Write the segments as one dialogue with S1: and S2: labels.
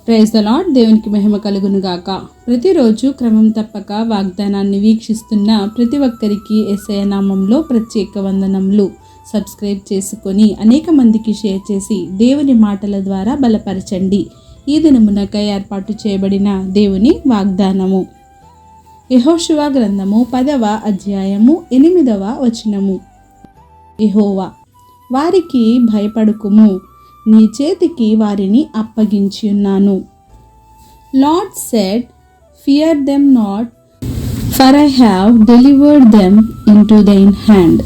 S1: Praise the lord. దేవునికి మహిమ కలుగును గాక. ప్రతిరోజు క్రమం తప్పక వాగ్దానాన్ని వీక్షిస్తున్న ప్రతి ఒక్కరికి యేసయ్య నామంలో ప్రత్యేక వందనములు. సబ్స్క్రైబ్ చేసుకొని అనేక మందికి షేర్ చేసి దేవుని మాటల ద్వారా బలపరచండి. ఈ దినమునకై ఏర్పాటు చేయబడిన దేవుని వాగ్దానము యెహోషువ గ్రంథము 10వ అధ్యాయము 8వ వచనము. యెహోవా, వారికి భయపడకుము, నీ చేతికి వారిని అప్పగించి ఉన్నాను. Lord said, fear them not, for I have delivered them into దైన్ hand.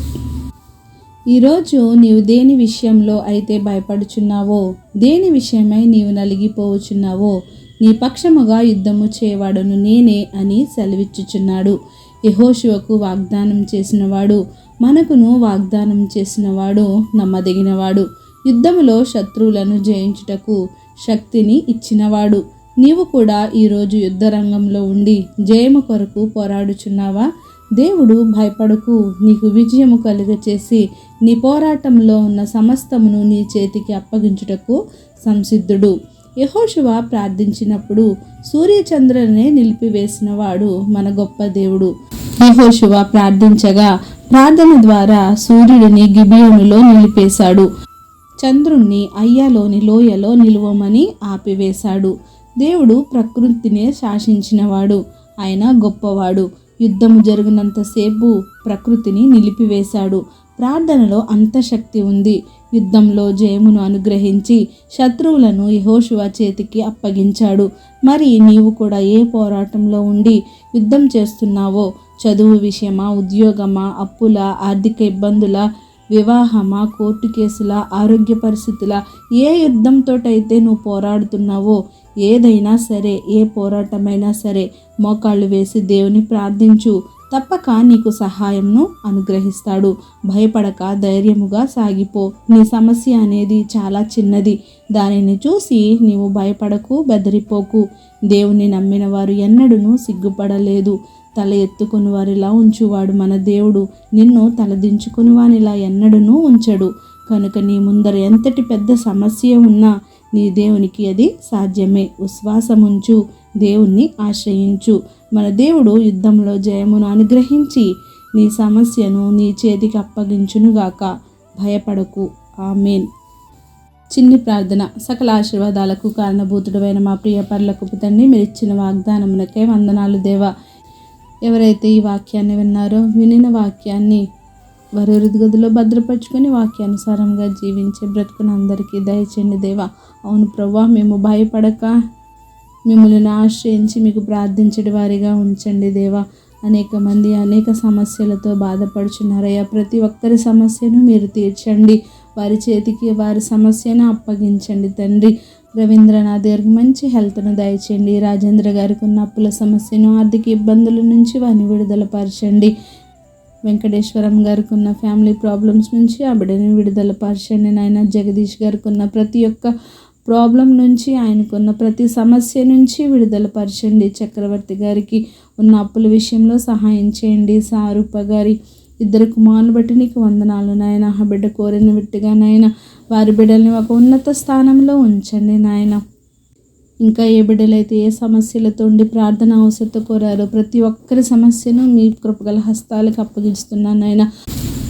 S1: ఈరోజు నీవు దేని విషయంలో అయితే భయపడుచున్నావో, దేని విషయమై నీవు నలిగిపోవచ్చున్నావో, నీ పక్షముగా యుద్ధము చేయవాడును నేనే అని సెలవిచ్చుచున్నాడు. యెహోషువకు వాగ్దానం చేసినవాడు, మనకును వాగ్దానం చేసినవాడు నమ్మదగినవాడు. యుద్ధములో శత్రువులను జయించుటకు శక్తిని ఇచ్చినవాడు. నీవు కూడా ఈరోజు యుద్ధ రంగంలో ఉండి జయము కొరకు పోరాడుచున్నావా? దేవుడు భయపడకు, నీకు విజయము కలుగచేసి నీ పోరాటంలో ఉన్న సమస్తమును నీ చేతికి అప్పగించుటకు సంసిద్ధుడు. యెహోషువ ప్రార్థించినప్పుడు సూర్యచంద్రులనే నిలిపివేసినవాడు మన గొప్ప దేవుడు. యెహోషువ ప్రార్థించగా ప్రార్థన ద్వారా సూర్యుడిని గిబియోనులో నిలిపేశాడు, చంద్రుణ్ణి అయ్యాలోని లోయలో నిలువమని ఆపివేశాడు. దేవుడు ప్రకృతినే శాసించినవాడు, ఆయన గొప్పవాడు. యుద్ధము జరిగినంతసేపు ప్రకృతిని నిలిపివేశాడు. ప్రార్థనలో అంత శక్తి ఉంది. యుద్ధంలో జయమును అనుగ్రహించి శత్రువులను యెహోషువ చేతికి అప్పగించాడు. మరి నీవు కూడా ఏ పోరాటంలో ఉండి యుద్ధం చేస్తున్నావో, చదువు విషయమా, ఉద్యోగమా, అప్పుల, ఆర్థిక ఇబ్బందుల, వివాహమా, కోర్టు కేసుల, ఆరోగ్య పరిస్థితుల, ఏ యుద్ధంతోటైతే నువ్వు పోరాడుతున్నావో, ఏదైనా సరే, ఏ పోరాటమైనా సరే, మోకాళ్ళు వేసి దేవుని ప్రార్థించు. తప్పక నీకు సహాయంను అనుగ్రహిస్తాడు. భయపడక ధైర్యముగా సాగిపో. నీ సమస్య అనేది చాలా చిన్నది. దానిని చూసి నీవు భయపడకు, బెదిరిపోకు. దేవుని నమ్మిన వారు ఎన్నడూనూ సిగ్గుపడలేదు. తల ఎత్తుకుని వారిలా ఉంచువాడు మన దేవుడు. నిన్ను తలదించుకుని వానిలా ఎన్నడూనూ ఉంచడు. కనుక నీ ముందర ఎంతటి పెద్ద సమస్య ఉన్నా నీ దేవునికి అది సాధ్యమే. విశ్వాసముంచు, దేవుణ్ణి ఆశ్రయించు. మన దేవుడు యుద్ధంలో జయమును అనుగ్రహించి నీ సమస్యను నీ చేతికి అప్పగించునుగాక. భయపడకు. ఆమేన్. చిన్ని ప్రార్థన. సకల ఆశీర్వాదాలకు కారణభూతుడైన మా ప్రియ పరలోకపు తండ్రి, మీరు ఇచ్చిన వాగ్దానములకే వందనాలు దేవా. ఎవరైతే ఈ వాక్యాన్ని విన్నారో, వినిన వాక్యాన్ని వారి హృదయగదిలో భద్రపరుచుకొని వాక్యానుసారంగా జీవించే బ్రతుకుని అందరికీ దయచేయండి దేవా. అవును ప్రభువా, మేము భయపడక మిమ్మల్ని ఆశ్రయించి మీకు ప్రార్థించే వారిగా ఉంచండి దేవా. అనేక మంది అనేక సమస్యలతో బాధపడుచున్నారయ్యా. ప్రతి ఒక్కరి సమస్యను మీరు తీర్చండి. వారి చేతికి వారి సమస్యను అప్పగించండి తండ్రి. రవీంద్రనాథ్ గారికి మంచి హెల్త్ను దయచేయండి. రాజేంద్ర గారికి ఉన్న అప్పుల సమస్యను, ఆర్థిక ఇబ్బందుల నుంచి వారిని విడుదల పరచండి. వెంకటేశ్వరం గారికి ఉన్న ఫ్యామిలీ ప్రాబ్లమ్స్ నుంచి ఆ బిడ్డని విడుదల పరచండి నాయన. జగదీష్ గారికి ఉన్న ప్రతి ఒక్క ప్రాబ్లం నుంచి, ఆయనకున్న ప్రతి సమస్య నుంచి విడుదల పరచండి. చక్రవర్తి గారికి ఉన్న అప్పుల విషయంలో సహాయం చేయండి. సారూప గారి 2 కుమారులు బట్టి నీకు వందనాలు నాయన. ఆ బిడ్డ కోరిన విట్టుగా నాయన వారి బిడ్డల్ని ఒక ఉన్నత స్థానంలో ఉంచండి నాయన. ఇంకా ఏ బిడ్డలైతే ఏ సమస్యలతో ఉండి ప్రార్థన అవసరత కోరారో ప్రతి ఒక్కరి సమస్యను మీ కృపగల హస్తాలకు అప్పగిస్తున్నాను నాయన.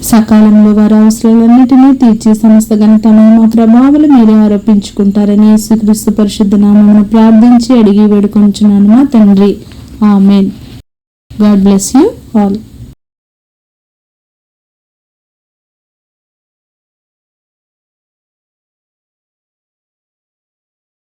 S1: సకాలంలో వారి అవసరాలన్నిటినీ తీర్చి సమస్త ఘనత మహిమ ప్రభావాలు మీరే ఆరోపించుకుంటారని యేసుక్రీస్తు పరిశుద్ధ నామమున ప్రార్థించి అడిగి వేడుకొంచున్నాను మా తండ్రి. Amen. God bless you all.